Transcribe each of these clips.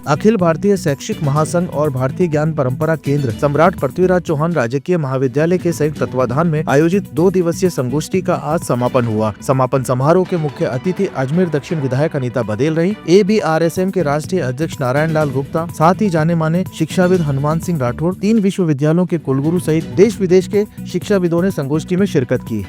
अखिल भारतीय शैक्षिक महासंघ और भारतीय ज्ञान परंपरा केंद्र सम्राट पृथ्वीराज चौहान राजकीय महाविद्यालय के संयुक्त तत्वाधान में आयोजित 2 दिवसीय संगोष्ठी का आज समापन हुआ। समापन समारोह के मुख्य अतिथि अजमेर दक्षिण विधायक अनीता बदेल रही। ABRSM के राष्ट्रीय अध्यक्ष नारायण लाल गुप्ता, साथ ही जाने माने शिक्षाविद हनुमान सिंह राठौड़, 3 विश्वविद्यालयों के कुलगुरु सहित देश विदेश के शिक्षाविदों ने संगोष्ठी में शिरकत की।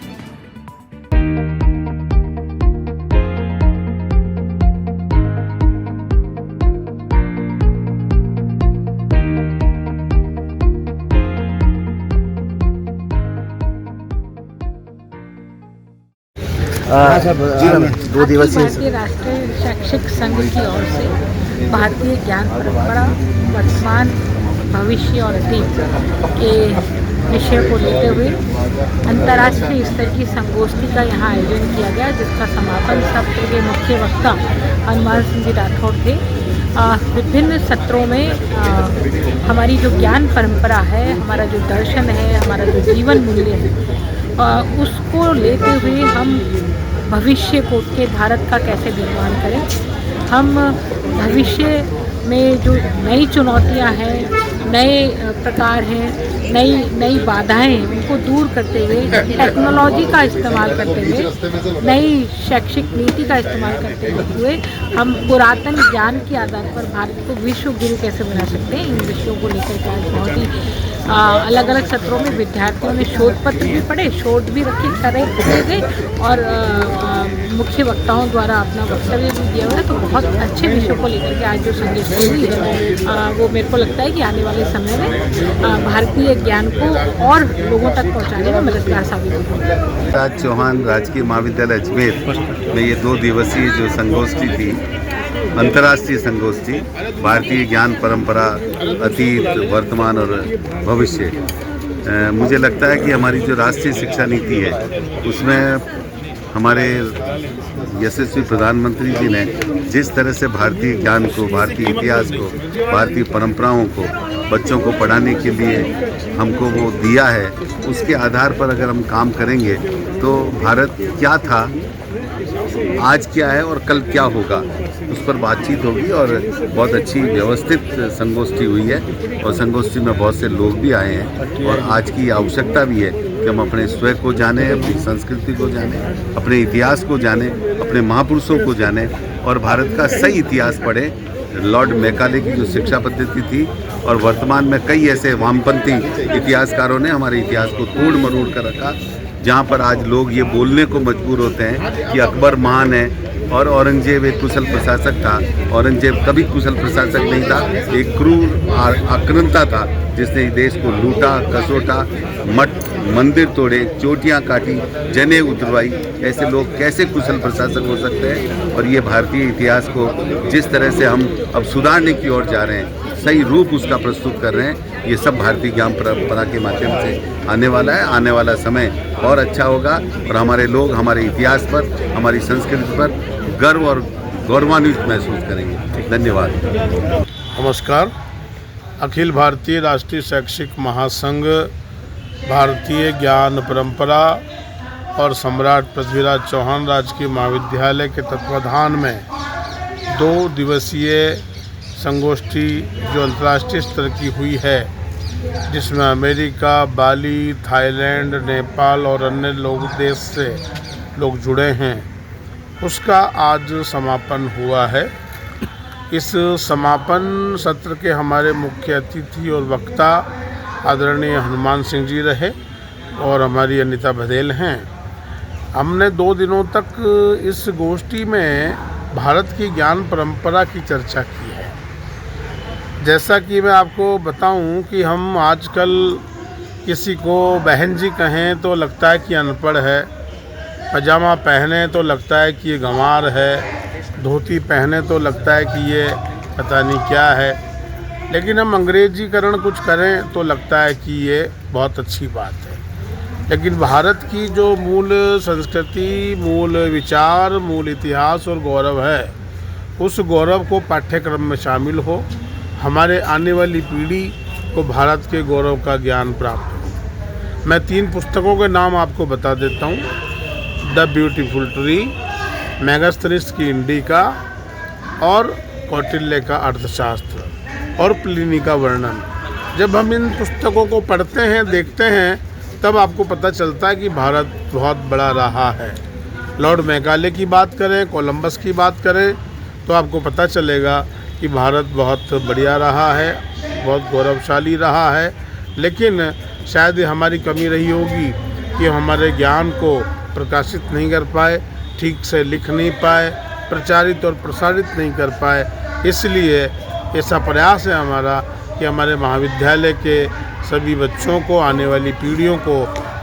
जी मैम, 2 दिवसीय भारतीय राष्ट्रीय शैक्षिक संघ की ओर से भारतीय ज्ञान परंपरा, वर्तमान, भविष्य और अतीत के विषय को लेते हुए अंतर्राष्ट्रीय स्तर की संगोष्ठी का यहाँ आयोजन किया गया, जिसका समापन सत्र के मुख्य वक्ता हनुमान सिंह जी राठौड़ थे। विभिन्न सत्रों में हमारी जो ज्ञान परंपरा है, हमारा जो दर्शन है, हमारा जो जीवन मूल्य है, उसको लेते हुए हम भविष्य को के भारत का कैसे निर्माण करें। हम भविष्य में जो नई चुनौतियां हैं, नए प्रकार हैं, नई बाधाएं हैं, उनको दूर करते हुए टेक्नोलॉजी का इस्तेमाल करते हुए, नई शैक्षिक नीति का इस्तेमाल करते हुए हम पुरातन ज्ञान के आधार पर भारत को विश्व गुरु कैसे बना सकते हैं, इन विषयों को लेकर के आज बहुत ही अलग अलग सत्रों में विद्यार्थियों ने शोध पत्र भी पढ़े, शोध भी करे गए और मुख्य वक्ताओं द्वारा अपना वक्तव्य भी दिया हुआ है। तो बहुत अच्छे विषयों को लेकर के आज जो संगोष्ठी हुई है, वो मेरे को लगता है कि आने वाले समय में भारतीय ज्ञान को और लोगों तक पहुंचाने में मददगार साबित होगी। राज चौहान राजकीय महाविद्यालय अजमेर में ये 2 दिवसीय जो संगोष्ठी थी, अंतर्राष्ट्रीय संगोष्ठी, भारतीय ज्ञान परंपरा, अतीत, वर्तमान और भविष्य। मुझे लगता है कि हमारी जो राष्ट्रीय शिक्षा नीति है, उसमें हमारे यशस्वी प्रधानमंत्री जी ने जिस तरह से भारतीय ज्ञान को, भारतीय इतिहास को, भारतीय परंपराओं को बच्चों को पढ़ाने के लिए हमको वो दिया है, उसके आधार पर अगर हम काम करेंगे तो भारत क्या था, आज क्या है और कल क्या होगा, उस पर बातचीत होगी। और बहुत अच्छी व्यवस्थित संगोष्ठी हुई है और संगोष्ठी में बहुत से लोग भी आए हैं और आज की आवश्यकता भी है कि हम अपने स्वयं को जानें, अपनी संस्कृति को जानें, अपने इतिहास को जानें, अपने महापुरुषों को जानें और भारत का सही इतिहास पढ़ें। लॉर्ड मैकाले की जो शिक्षा पद्धति थी और वर्तमान में कई ऐसे वामपंथी इतिहासकारों ने हमारे इतिहास को तोड़ मरोड़ कर रखा, जहाँ पर आज लोग ये बोलने को मजबूर होते हैं कि अकबर महान है और औरंगजेब एक कुशल प्रशासक था। औरंगजेब कभी कुशल प्रशासक नहीं था, एक क्रूर आक्रांता था जिसने देश को लूटा, कसोटा, मठ मंदिर तोड़े, चोटियाँ काटी, जनें उतरवाई। ऐसे लोग कैसे कुशल प्रशासक हो सकते हैं। और ये भारतीय इतिहास को जिस तरह से हम अब सुधारने की ओर जा रहे हैं, सही रूप उसका प्रस्तुत कर रहे हैं, ये सब भारतीय ज्ञान परंपरा के माध्यम से आने वाला है। आने वाला समय और अच्छा होगा और हमारे लोग हमारे इतिहास पर, हमारी संस्कृति पर गर्व और गौरवान्वित महसूस करेंगे। धन्यवाद। नमस्कार। अखिल भारतीय राष्ट्रीय शैक्षिक महासंघ, भारतीय ज्ञान परंपरा और सम्राट पृथ्वीराज चौहान राजकीय महाविद्यालय के तत्वाधान में 2 दिवसीय संगोष्ठी जो अंतर्राष्ट्रीय स्तर की हुई है, जिसमें अमेरिका, बाली, थाईलैंड, नेपाल और अन्य देश से लोग जुड़े हैं, उसका आज समापन हुआ है। इस समापन सत्र के हमारे मुख्य अतिथि और वक्ता आदरणीय हनुमान सिंह जी रहे और हमारी अनीता बदेल हैं। हमने 2 दिनों तक इस गोष्ठी में भारत की ज्ञान परंपरा की चर्चा की है। जैसा कि मैं आपको बताऊं कि हम आजकल किसी को बहन जी कहें तो लगता है कि अनपढ़ है, पजामा पहने तो लगता है कि ये गंवार है, धोती पहने तो लगता है कि ये पता नहीं क्या है, लेकिन हम अंग्रेजीकरण कुछ करें तो लगता है कि ये बहुत अच्छी बात है। लेकिन भारत की जो मूल संस्कृति, मूल विचार, मूल इतिहास और गौरव है, उस गौरव को पाठ्यक्रम में शामिल हो, हमारे आने वाली पीढ़ी को भारत के गौरव का ज्ञान प्राप्त हो। मैं 3 पुस्तकों के नाम आपको बता देता हूँ। द ब्यूटीफुल ट्री, मेगास्थनीज की इंडिका और कौटिल्य का अर्थशास्त्र और प्लिनी का वर्णन। जब हम इन पुस्तकों को पढ़ते हैं, देखते हैं, तब आपको पता चलता है कि भारत बहुत बड़ा रहा है। लॉर्ड मैकाले की बात करें, कोलंबस की बात करें, तो आपको पता चलेगा कि भारत बहुत बढ़िया रहा है, बहुत गौरवशाली रहा है। लेकिन शायद हमारी कमी रही होगी कि हमारे ज्ञान को प्रकाशित नहीं कर पाए, ठीक से लिख नहीं पाए, प्रचारित और प्रसारित नहीं कर पाए। इसलिए ऐसा प्रयास है हमारा कि हमारे महाविद्यालय के सभी बच्चों को, आने वाली पीढ़ियों को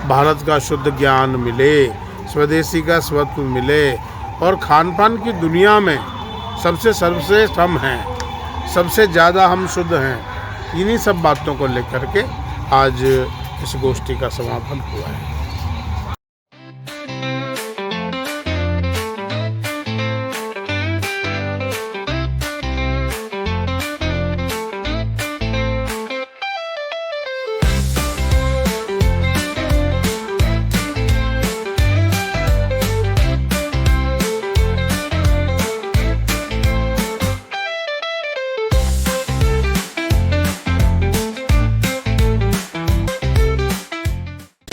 भारत का शुद्ध ज्ञान मिले, स्वदेशी का स्वत्व मिले और खान पान की दुनिया में सबसे सर्वश्रेष्ठ हम हैं, सबसे ज़्यादा हम शुद्ध हैं। इन्हीं सब बातों को लेकर के आज इस गोष्ठी का समापन हुआ है।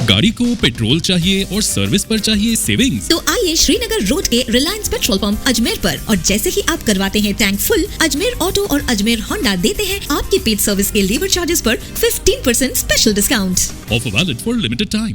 गाड़ी को पेट्रोल चाहिए और सर्विस पर चाहिए सेविंग्स, तो आइए श्रीनगर रोड के रिलायंस पेट्रोल पंप अजमेर पर, और जैसे ही आप करवाते हैं टैंक फुल, अजमेर ऑटो और अजमेर होंडा देते हैं आपकी पेड सर्विस के लेबर चार्जेस पर 15% special discount. Offer valid for limited time.